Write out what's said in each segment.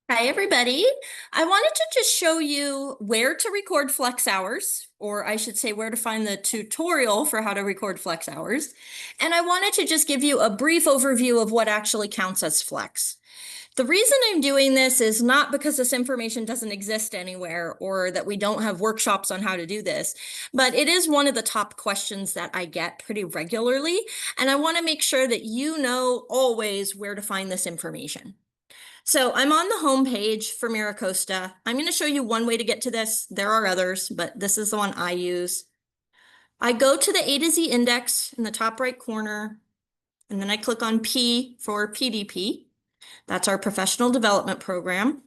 Hi, everybody. I wanted to just show you where to record flex hours, or I should say where to find the tutorial for how to record flex hours. And I wanted to just give you a brief overview of what actually counts as flex. The reason I'm doing this is not because this information doesn't exist anywhere or that we don't have workshops on how to do this, but it is one of the top questions that I get pretty regularly. And I want to make sure that you know always where to find this information. So I'm on the home page for MiraCosta. I'm going to show you one way to get to this. There are others, but this is the one I use. I go to the A to Z index in the top right corner, and then I click on P for PDP. That's our professional development program.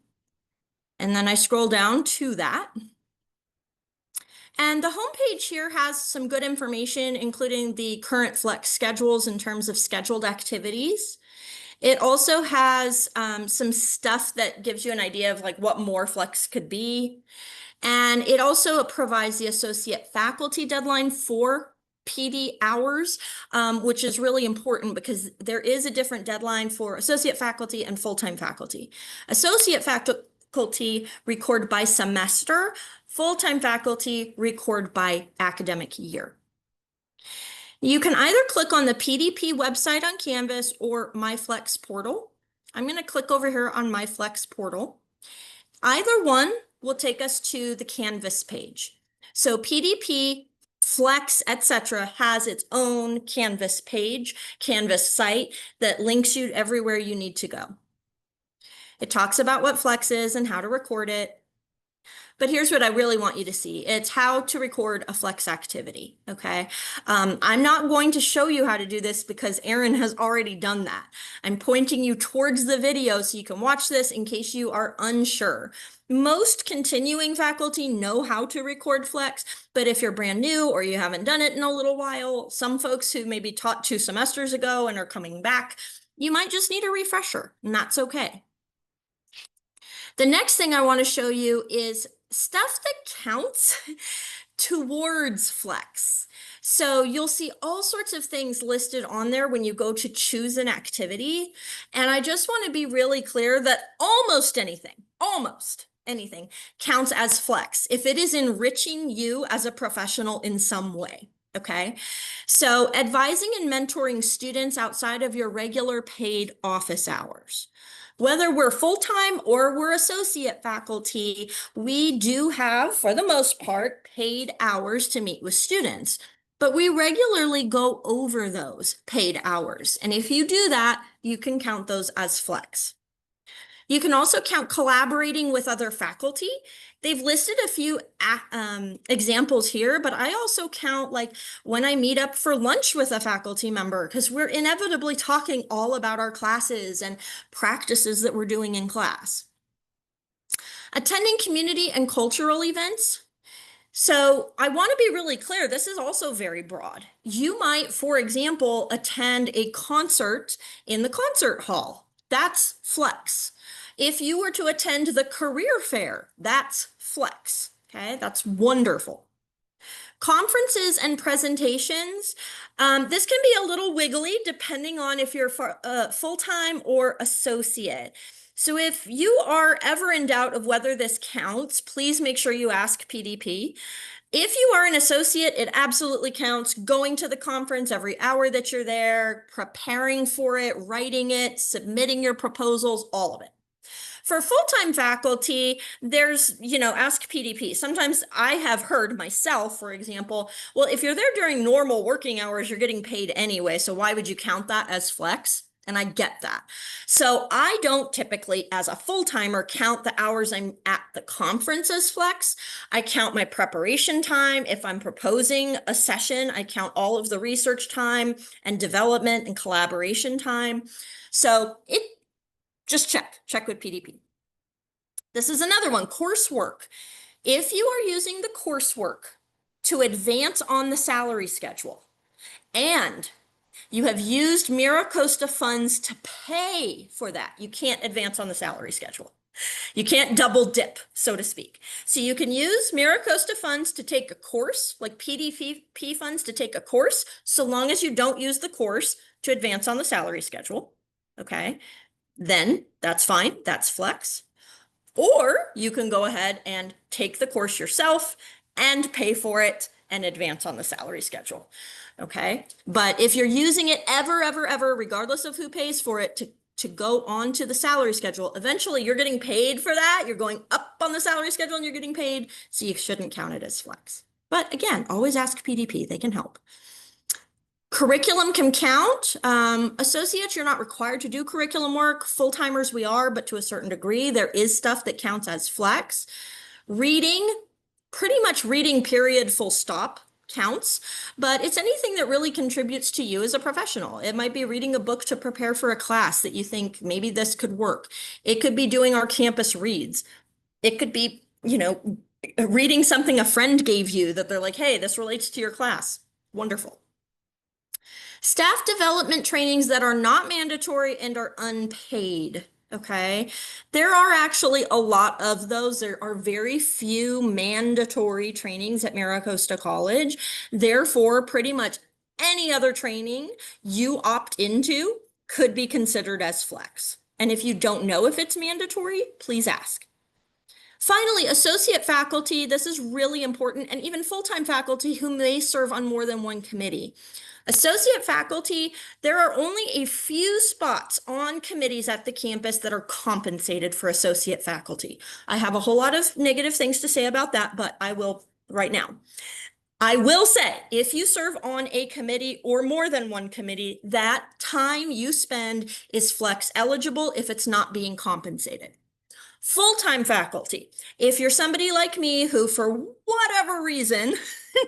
And then I scroll down to that. And the homepage here has some good information, including the current flex schedules in terms of scheduled activities. It also has some stuff that gives you an idea of like what more flex could be. And it also provides the associate faculty deadline for PD hours, which is really important because there is a different deadline for associate faculty and full-time faculty. Associate faculty record by semester, full-time faculty record by academic year. You can either click on the PDP website on Canvas or MyFlex portal. I'm going to click over here on MyFlex portal. Either one will take us to the Canvas page. So PDP, Flex, etc. has its own Canvas page, Canvas site that links you everywhere you need to go. It talks about what Flex is and how to record it. But here's what I really want you to see. It's how to record a flex activity, okay? I'm not going to show you how to do this because Erin has already done that. I'm pointing you towards the video so you can watch this in case you are unsure. Most continuing faculty know how to record flex, but if you're brand new or you haven't done it in a little while, some folks who maybe taught 2 semesters ago and are coming back, you might just need a refresher, and that's okay. The next thing I want to show you is stuff that counts towards flex. So you'll see all sorts of things listed on there when you go to choose an activity. And I just want to be really clear that almost anything counts as flex if it is enriching you as a professional in some way. Okay, so advising and mentoring students outside of your regular paid office hours. Whether we're full-time or we're associate faculty, we do have, for the most part, paid hours to meet with students. But we regularly go over those paid hours. And if you do that, you can count those as flex. You can also count collaborating with other faculty. They've listed a few examples here, but I also count like when I meet up for lunch with a faculty member, because we're inevitably talking all about our classes and practices that we're doing in class. Attending community and cultural events. So I want to be really clear, this is also very broad. You might, for example, attend a concert in the concert hall. That's flex. If you were to attend the career fair, that's flex, okay? That's wonderful. Conferences and presentations, this can be a little wiggly depending on if you're full-time or associate. So if you are ever in doubt of whether this counts, please make sure you ask PDP. If you are an associate, it absolutely counts. Going to the conference every hour that you're there, preparing for it, writing it, submitting your proposals, all of it. For full-time faculty, there's, ask PDP. Sometimes I have heard myself, for example, well, if you're there during normal working hours, you're getting paid anyway, so why would you count that as flex? And I get that. So I don't typically, as a full-timer, count the hours I'm at the conference as flex. I count my preparation time. If I'm proposing a session, I count all of the research time and development and collaboration time. So just check with PDP. This is another one, coursework. If you are using the coursework to advance on the salary schedule and you have used MiraCosta funds to pay for that, you can't advance on the salary schedule. You can't double dip, so to speak. So you can use MiraCosta funds to take a course, like PDP funds to take a course, so long as you don't use the course to advance on the salary schedule, okay? Then that's fine, that's flex. Or you can go ahead and take the course yourself and pay for it and advance on the salary schedule. Okay. But if you're using it ever, regardless of who pays for it, to go on to the salary schedule, eventually you're getting paid for that. You're going up on the salary schedule and you're getting paid. So you shouldn't count it as flex. But again, always ask PDP. They can help. Curriculum can count. Associates, you're not required to do curriculum work. Full-timers, we are, but to a certain degree. There is stuff that counts as flex. Reading, pretty much reading period, full stop, counts, but it's anything that really contributes to you as a professional. It might be reading a book to prepare for a class that you think maybe this could work. It could be doing our campus reads. It could be, reading something a friend gave you that they're like, hey, this relates to your class. Wonderful. Staff development trainings that are not mandatory and are unpaid. Okay, there are actually a lot of those. There are very few mandatory trainings at MiraCosta College. Therefore, pretty much any other training you opt into could be considered as flex. And if you don't know if it's mandatory, please ask. Finally, associate faculty, this is really important, and even full-time faculty who may serve on more than one committee. Associate faculty, there are only a few spots on committees at the campus that are compensated for associate faculty. I have a whole lot of negative things to say about that, but I will right now. I will say, if you serve on a committee or more than one committee, that time you spend is flex eligible if it's not being compensated. Full-time faculty, if you're somebody like me who, for whatever reason,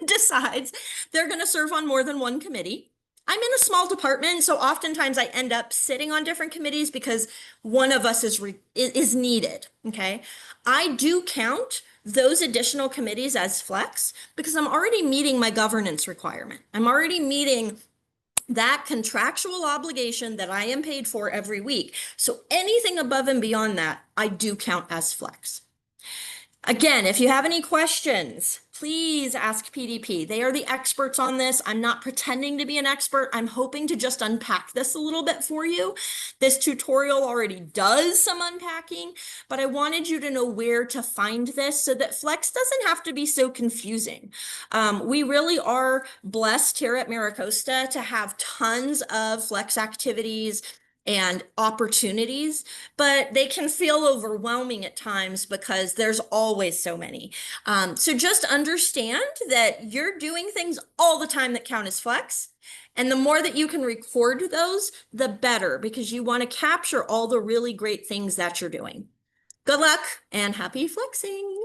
decides they're going to serve on more than one committee. I'm in a small department, so oftentimes I end up sitting on different committees because one of us is needed, okay? I do count those additional committees as flex because I'm already meeting my governance requirement. I'm already meeting that contractual obligation that I am paid for every week. So anything above and beyond that, I do count as flex. Again, if you have any questions, please ask PDP. They are the experts on this. I'm not pretending to be an expert. I'm hoping to just unpack this a little bit for you. This tutorial already does some unpacking, but I wanted you to know where to find this so that flex doesn't have to be so confusing. We really are blessed here at MiraCosta to have tons of flex activities and opportunities, but they can feel overwhelming at times because there's always so many. So just understand that you're doing things all the time that count as flex. And the more that you can record those, the better, because you want to capture all the really great things that you're doing. Good luck and happy flexing.